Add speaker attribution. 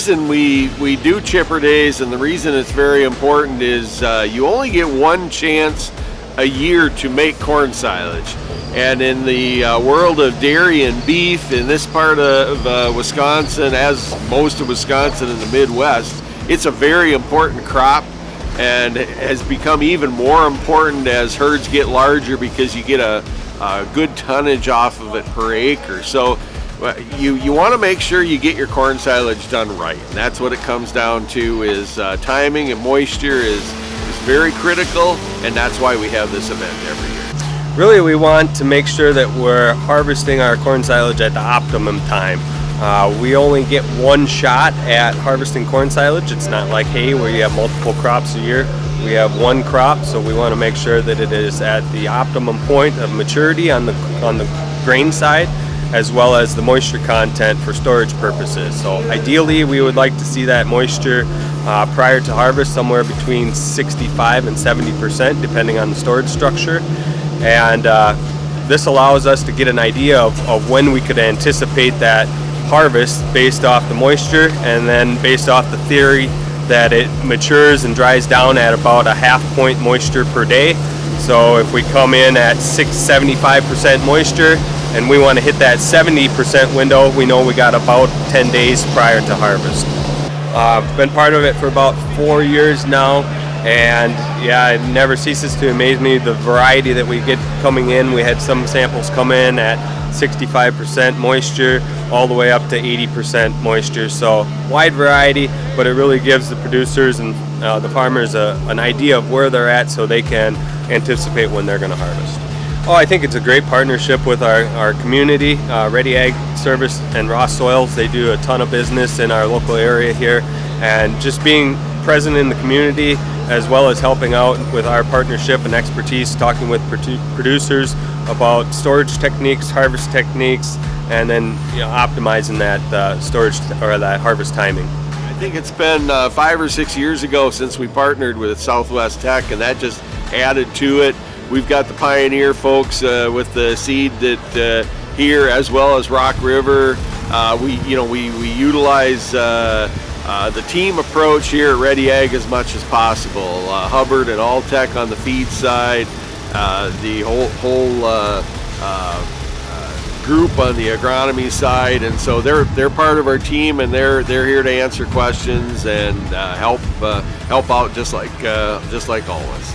Speaker 1: reason we do chipper days, and the reason it's very important, is you only get one chance a year to make corn silage. And in the world of dairy and beef in this part of Wisconsin, as most of Wisconsin in the Midwest, it's a very important crop, and has become even more important as herds get larger, because you get a good tonnage off of it per acre. So you want to make sure you get your corn silage done right, and that's what it comes down to, is timing and moisture is very critical, and that's why we have this event every year.
Speaker 2: Really, we want to make sure that we're harvesting our corn silage at the optimum time. We only get one shot at harvesting corn silage. It's not like hay where you have multiple crops a year. We have one crop, so we want to make sure that it is at the optimum point of maturity on the grain side, as well as the moisture content for storage purposes. So ideally, we would like to see that moisture prior to harvest somewhere between 65 and 70%, depending on the storage structure. And this allows us to get an idea of when we could anticipate that harvest based off the moisture, and then based off the theory that it matures and dries down at about a half point moisture per day. So if we come in at 75% moisture and we want to hit that 70% window, we know we got about 10 days prior to harvest. Been part of it for about 4 years now, and yeah, it never ceases to amaze me the variety that we get coming in. We had some samples come in at 65% moisture all the way up to 80% moisture, so wide variety, but it really gives the producers and the farmers an idea of where they're at, so they can anticipate when they're going to harvest. Oh, I think it's a great partnership with our community. Reddy Ag Service and Raw Soils, they do a ton of business in our local area here, and just being present in the community, as well as helping out with our partnership and expertise, talking with producers about storage techniques, harvest techniques, and then optimizing that storage or that harvest timing.
Speaker 1: I think it's been 5 or 6 years ago since we partnered with Southwest Tech, and that just added to it. We've got the Pioneer folks with the seed that here, as well as Rock River. We utilize the team approach here at Reddy Ag as much as possible. Hubbard and Alltech on the feed side, the whole group on the agronomy side, and so they're part of our team, and they're here to answer questions and help out just like always.